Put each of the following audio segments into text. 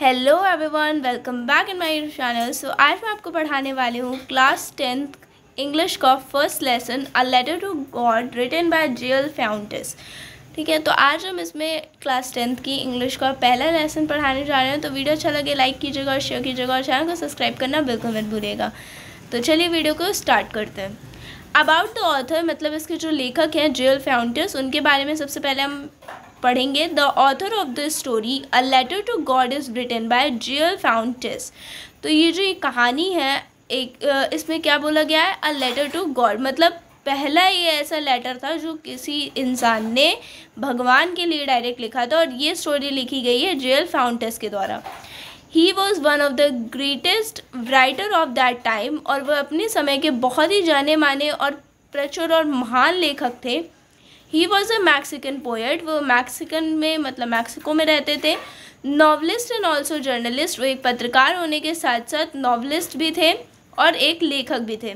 Hello everyone, welcome back in my channel. So आज मैं आपको पढ़ाने वाली हूँ क्लास 10th इंग्लिश का first lesson a letter to God written by J.L. Fountas। ठीक है, तो आज हम इसमें क्लास 10th की इंग्लिश का पहला लेसन पढ़ाने जा रहे हैं। तो वीडियो अच्छा लगे लाइक कीजिएगा और शेयर कीजिएगा और चैनल को सब्सक्राइब करना बिल्कुल मत भूलिएगा। तो चलिए वीडियो को स्टार्ट करते हैं। अबाउट द ऑथर, मतलब इसके जो लेखक हैं J.L. Fountas, उनके बारे में सबसे पहले हम पढ़ेंगे। The author of the story a letter to God is written by J.L. Fountas। तो ये जो एक कहानी है, इसमें क्या बोला गया है, अ लेटर टू गॉड, मतलब पहला ये ऐसा लेटर था जो किसी इंसान ने भगवान के लिए डायरेक्ट लिखा था, और ये स्टोरी लिखी गई है J.L. Fountas के द्वारा। He was one of the greatest writer of that time, और वह अपने समय के बहुत ही जाने माने और प्रचुर और महान लेखक थे। He was a Mexican poet, वो मैक्सिकन में मतलब मैक्सिको में रहते थे। नॉवलिस्ट एंड ऑल्सो जर्नलिस्ट, वो एक पत्रकार होने के साथ साथ नॉवलिस्ट भी थे और एक लेखक भी थे।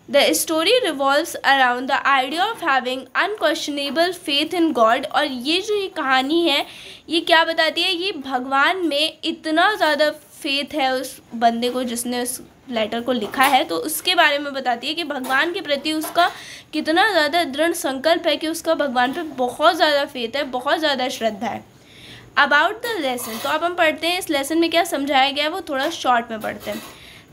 The story revolves around the idea of having unquestionable faith in God. और ये जो ये कहानी है, ये क्या बताती है, ये भगवान में इतना ज़्यादा फेथ है उस बंदे को जिसने उस लेटर को लिखा है, तो उसके बारे में बताती है कि भगवान के प्रति उसका कितना ज़्यादा दृढ़ संकल्प है, कि उसका भगवान पे बहुत ज़्यादा फेथ है, बहुत ज़्यादा श्रद्धा है। अबाउट द लेसन, तो अब हम पढ़ते हैं इस लेसन में क्या समझाया गया है, वो थोड़ा शॉर्ट में पढ़ते हैं।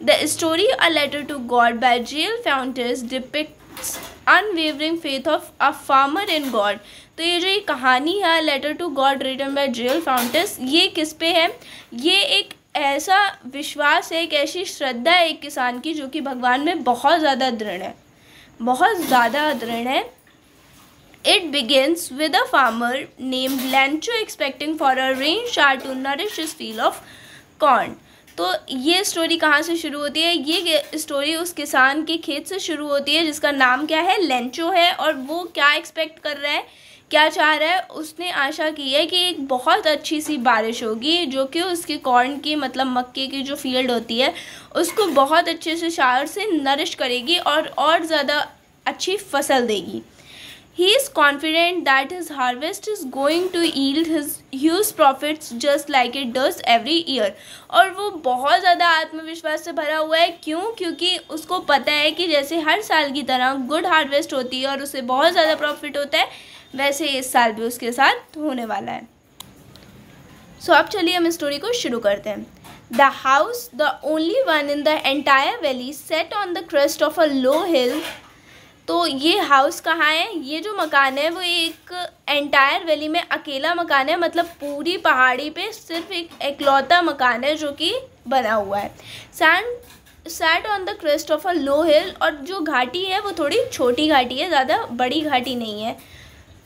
The story a letter to God by J.L. Fountas depicts unwavering faith of a farmer in God. तो ये जो ये कहानी है letter to God written by J.L. Fountas, ये किस पे है, ये एक ऐसा विश्वास है, एक ऐसी श्रद्धा है एक किसान की जो कि भगवान में बहुत ज़्यादा दृढ़ है, बहुत ज़्यादा दृढ़ है। It begins with a farmer named Lencho expecting for a rain shower to nourish his field of corn. तो ये स्टोरी कहाँ से शुरू होती है, ये स्टोरी उस किसान के खेत से शुरू होती है जिसका नाम क्या है, लेंचो है। और वो क्या एक्सपेक्ट कर रहा है, क्या चाह रहा है, उसने आशा की है कि एक बहुत अच्छी सी बारिश होगी जो कि उसकी कॉर्न की मतलब मक्के की जो फील्ड होती है उसको बहुत अच्छे से शावर से नरिश करेगी और ज़्यादा अच्छी फसल देगी। He is confident that his harvest is going to yield his huge profits just like it does every year। और वो बहुत ज़्यादा आत्मविश्वास से भरा हुआ है। क्यों? क्योंकि उसको पता है कि जैसे हर साल की तरह गुड हार्वेस्ट होती है और उसे बहुत ज़्यादा प्रॉफिट होता है, वैसे इस साल भी उसके साथ होने वाला है। सो अब चलिए हम स्टोरी को शुरू करते हैं। The house, the only one in the entire valley, set on the crest of a low hill. तो ये हाउस कहाँ है, ये जो मकान है वो एक एंटायर वैली में अकेला मकान है, मतलब पूरी पहाड़ी पे सिर्फ एक एकलौता मकान है जो कि बना हुआ है। Set on the crest of a low hill, और जो घाटी है वो थोड़ी छोटी घाटी है, ज़्यादा बड़ी घाटी नहीं है।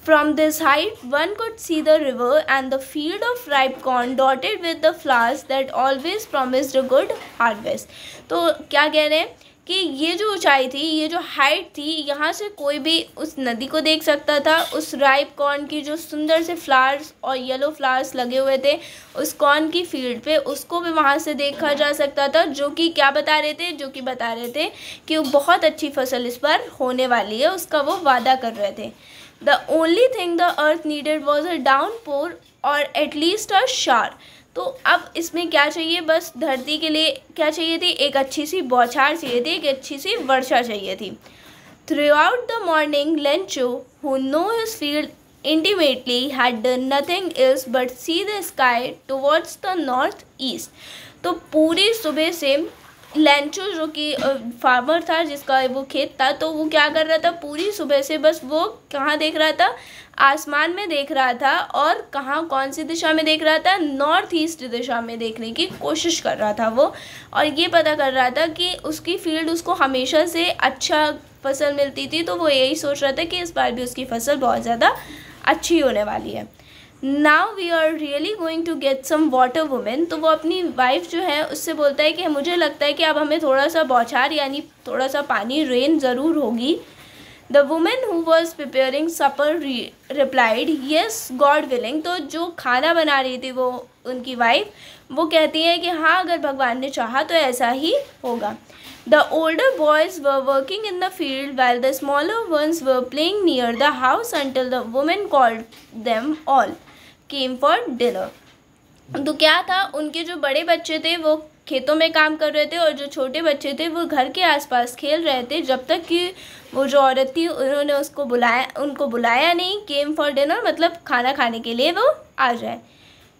From this height, one could see the river and the field of ripe corn dotted with the flowers that always promised a good harvest। तो क्या कह रहे हैं कि ये जो ऊंचाई थी, ये जो हाइट थी, यहाँ से कोई भी उस नदी को देख सकता था। उस राइप कॉर्न की जो सुंदर से फ्लावर्स और येलो फ्लावर्स लगे हुए थे उस कॉर्न की फील्ड पे, उसको भी वहाँ से देखा जा सकता था, जो कि क्या बता रहे थे, जो कि बता रहे थे कि वो बहुत अच्छी फसल इस बार होने वाली है, उसका वो वादा कर रहे थे। The only thing the earth needed was a downpour or at least a shower। तो अब इसमें क्या चाहिए, बस धरती के लिए क्या चाहिए थी, एक अच्छी सी बौछार चाहिए थी, एक अच्छी सी वर्षा चाहिए थी। Throughout the morning, Lencho, who knew his field intimately, had done nothing else but see the sky towards the northeast। तो पूरी सुबह से लेंचो जो कि फार्मर था, जिसका वो खेत था, तो वो क्या कर रहा था, पूरी सुबह से बस वो कहाँ देख रहा था, आसमान में देख रहा था। और कहाँ, कौन सी दिशा में देख रहा था, नॉर्थ ईस्ट दिशा में देखने की कोशिश कर रहा था वो। और ये पता कर रहा था कि उसकी फील्ड उसको हमेशा से अच्छा फसल मिलती थी, तो वो यही सोच रहा था कि इस बार भी उसकी फसल बहुत ज़्यादा अच्छी होने वाली है। Now we are really going to get some water women. तो वो अपनी वाइफ जो है उससे बोलता है कि मुझे लगता है कि अब हमें थोड़ा सा बौछार यानी थोड़ा सा पानी, रेन ज़रूर होगी। The women who was preparing supper replied yes God willing. तो जो खाना बना रही थी वो उनकी वाइफ, वो कहती है कि हाँ, अगर भगवान ने चाहा तो ऐसा ही होगा। The older boys were working in the field while the smaller ones were playing near the house until the woman called them all came for dinner। तो क्या था, उनके जो बड़े बच्चे थे वो खेतों में काम कर रहे थे और जो छोटे बच्चे थे वो घर के आसपास खेल रहे थे, जब तक कि वो जो औरत थी उन्होंने उनको बुलाया नहीं, केम फॉर डिनर, मतलब खाना खाने के लिए वो आ जाए।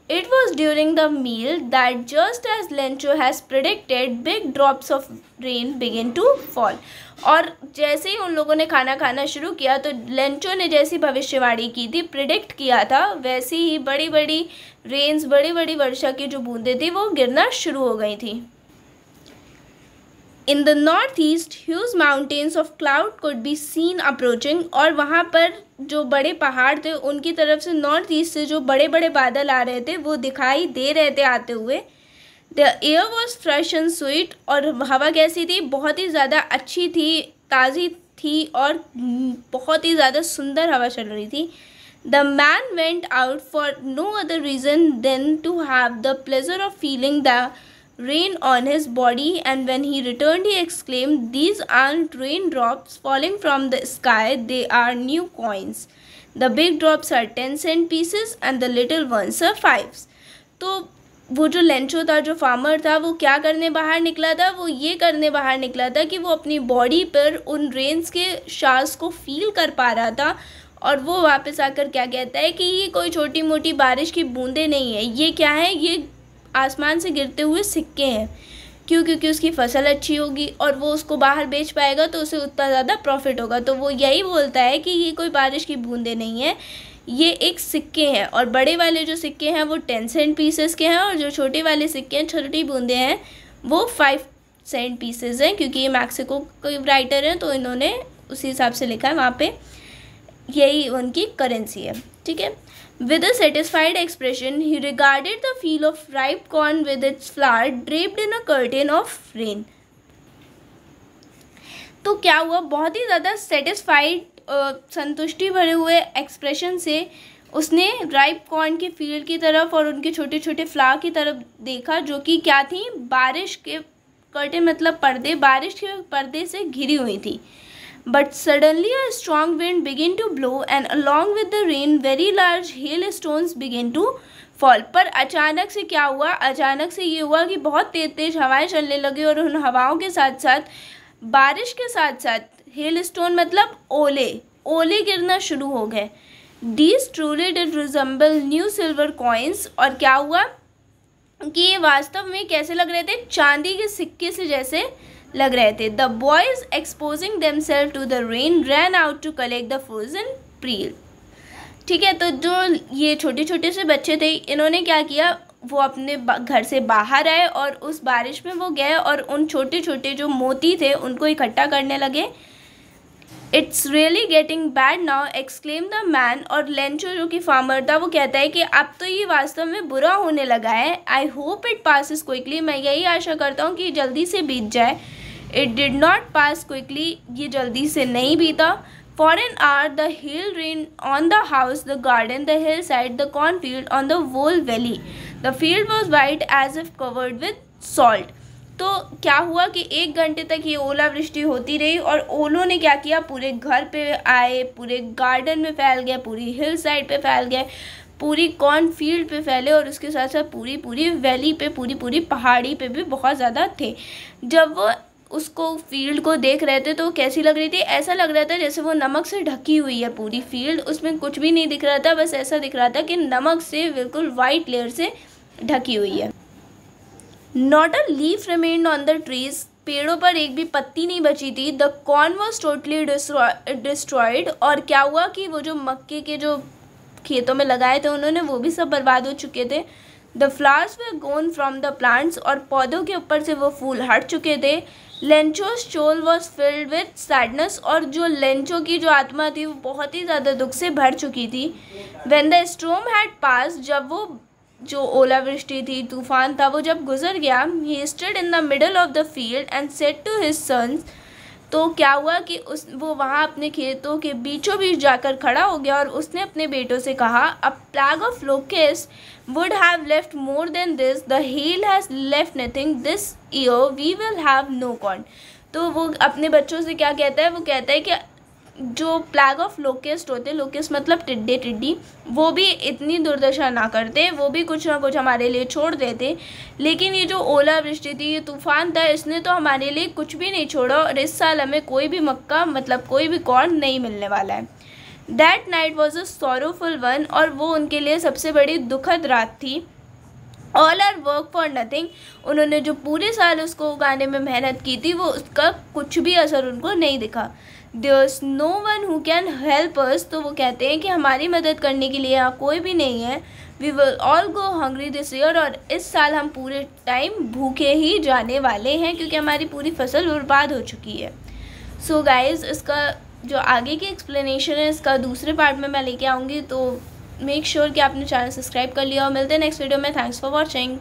It was during the meal that, just as Lencho has predicted, big drops of rain began to fall. और जैसे ही उन लोगों ने खाना खाना शुरू किया तो लेंचो ने जैसी भविष्यवाणी की थी, प्रिडिक्ट किया था, वैसी ही बड़ी बड़ी रेन्स, बड़ी बड़ी वर्षा की जो बूंदें थी वो गिरना शुरू हो गई थी। In the northeast, huge mountains of cloud could be seen approaching. और वहाँ पर जो बड़े पहाड़ थे उनकी तरफ से नॉर्थ ईस्ट से जो बड़े बड़े बादल आ रहे थे वो दिखाई दे रहे थे आते हुए। The air was fresh and sweet. और हवा कैसी थी, बहुत ही ज़्यादा अच्छी थी, ताज़ी थी और बहुत ही ज़्यादा सुंदर हवा चल रही थी। The man went out for no other reason than to have the pleasure of feeling the rain on his body, and when he returned he exclaimed, "These aren't raindrops falling from the sky, they are new coins. The big drops are 10-cent pieces and the little ones are 5s." तो वो जो Lencho था, जो farmer था, वो क्या करने बाहर निकला था, वो ये करने बाहर निकला था कि वो अपनी बॉडी पर उन रेन्स के शार्स को फील कर पा रहा था। और वो वापस आकर क्या कहता है कि ये कोई छोटी मोटी बारिश की बूंदें नहीं है, ये क्या है, ये आसमान से गिरते हुए सिक्के हैं। क्यों? क्योंकि उसकी फसल अच्छी होगी और वो उसको बाहर बेच पाएगा तो उसे उतना ज़्यादा प्रॉफिट होगा। तो वो यही बोलता है कि ये कोई बारिश की बूंदें नहीं है, ये एक सिक्के हैं। और बड़े वाले जो सिक्के हैं वो 10 सेंट पीसेस के हैं और जो छोटे वाले सिक्के हैं, छोटी बूंदें हैं, वो 5 सेंट पीसेस हैं। क्योंकि ये मैक्सिको के राइटर हैं तो इन्होंने उसी हिसाब से लिखा है, वहाँ पे यही उनकी करेंसी है। ठीक है। With a satisfied expression, he regarded the field of ripe corn with its flour draped in a curtain of rain. तो क्या हुआ, बहुत ही ज़्यादा सेटिस्फाइड, संतुष्टि भरे हुए एक्सप्रेशन से उसने राइप कॉर्न के फील्ड की तरफ और उनके छोटे छोटे फ्लावर की तरफ देखा, जो कि क्या थी, बारिश के कर्टेन मतलब पर्दे, बारिश के पर्दे से घिरी हुई थी। But suddenly a strong wind began to blow, and along with the rain, very large hailstones began to fall. पर अचानक से क्या हुआ, अचानक से ये हुआ कि बहुत तेज तेज हवाएं चलने लगी और उन हवाओं के साथ साथ, बारिश के साथ साथ, हेलस्टोन मतलब ओले गिरना शुरू हो गए। These truly did resemble new silver coins. और क्या हुआ कि ये वास्तव में कैसे लग रहे थे, चांदी के सिक्के से जैसे लग रहे थे। The boys exposing themselves to the rain ran out to collect the frozen peel. ठीक है। तो जो ये छोटे छोटे से बच्चे थे, इन्होंने क्या किया, वो अपने घर से बाहर आए और उस बारिश में वो गए और उन छोटे छोटे जो मोती थे उनको इकट्ठा करने लगे। It's really getting bad now, exclaimed the man. और लेंचो जो कि फार्मर था वो कहता है कि अब तो ये वास्तव में बुरा होने लगा है। I hope it passes quickly. मैं यही आशा करता हूँ कि जल्दी से बीत जाए। It did not pass quickly. ये जल्दी से नहीं बीता। For an hour the hail rained on the house, the garden, the hillside, the cornfield, on the whole valley. The field was white as if covered with salt. तो क्या हुआ कि 1 घंटे तक ये ओलावृष्टि होती रही और ओलों ने क्या किया, पूरे घर पे आए, पूरे गार्डन में फैल गए, पूरी हिल साइड पे फैल गए, पूरी कॉर्न फील्ड पे फैले और उसके साथ साथ पूरी वैली पे, पूरी पहाड़ी पे भी बहुत ज़्यादा थे। जब वो उसको फील्ड को देख रहे थे तो कैसी लग रही थी, ऐसा लग रहा था जैसे वो नमक से ढकी हुई है पूरी फील्ड, उसमें कुछ भी नहीं दिख रहा था, बस ऐसा दिख रहा था कि नमक से बिल्कुल वाइट लेयर से ढकी हुई है। Not a leaf remained on the trees. पेड़ों पर एक भी पत्ती नहीं बची थी। The corn was totally destroyed. और क्या हुआ कि वो जो मक्के के जो खेतों में लगाए थे उन्होंने, वो भी सब बर्बाद हो चुके थे। The flowers were gone from the plants. और पौधों के ऊपर से वो फूल हट चुके थे। Lencho's soul was filled with sadness. और जो लेंचो की जो आत्मा थी वो बहुत ही ज़्यादा दुख से भर चुकी थी। When the storm had passed, जब वो जो ओलावृष्टि थी, तूफान था, वो जब गुजर गया, he stood in the middle of the field and said to his sons. तो क्या हुआ कि वो वहाँ अपने खेतों के बीचों बीच जाकर खड़ा हो गया और उसने अपने बेटों से कहा, A plague of locusts would have left more than this. The hail has left nothing. This year we will have no corn. तो वो अपने बच्चों से क्या कहता है, वो कहता है कि जो प्लैग ऑफ लोकेस्ट होते, लोकेस्ट मतलब टिड्डी, वो भी इतनी दुर्दशा ना करते, वो भी कुछ ना कुछ हमारे लिए छोड़ देते। लेकिन ये जो ओलावृष्टि थी, ये तूफान था, इसने तो हमारे लिए कुछ भी नहीं छोड़ा और इस साल हमें कोई भी मक्का मतलब कोई भी कॉर्न नहीं मिलने वाला है। That night was a sorrowful one, और वो उनके लिए सबसे बड़ी दुखद रात थी। All our work for nothing, उन्होंने जो पूरे साल उसको उगाने में मेहनत की थी, वो उसका कुछ भी असर उनको नहीं दिखा। There's no one who can help us, तो वो कहते हैं कि हमारी मदद करने के लिए यहाँ कोई भी नहीं है। We will all go hungry this year, और इस साल हम पूरे टाइम भूखे ही जाने वाले हैं क्योंकि हमारी पूरी फसल बर्बाद हो चुकी है। सो गाइज, इसका जो आगे की एक्सप्लेनेशन है इसका दूसरे पार्ट में मैं लेके आऊँगी, तो मेक श्योर कि आपने चैनल सब्सक्राइब कर लिया, और मिलते हैं नेक्स्ट वीडियो में। Thanks for watching.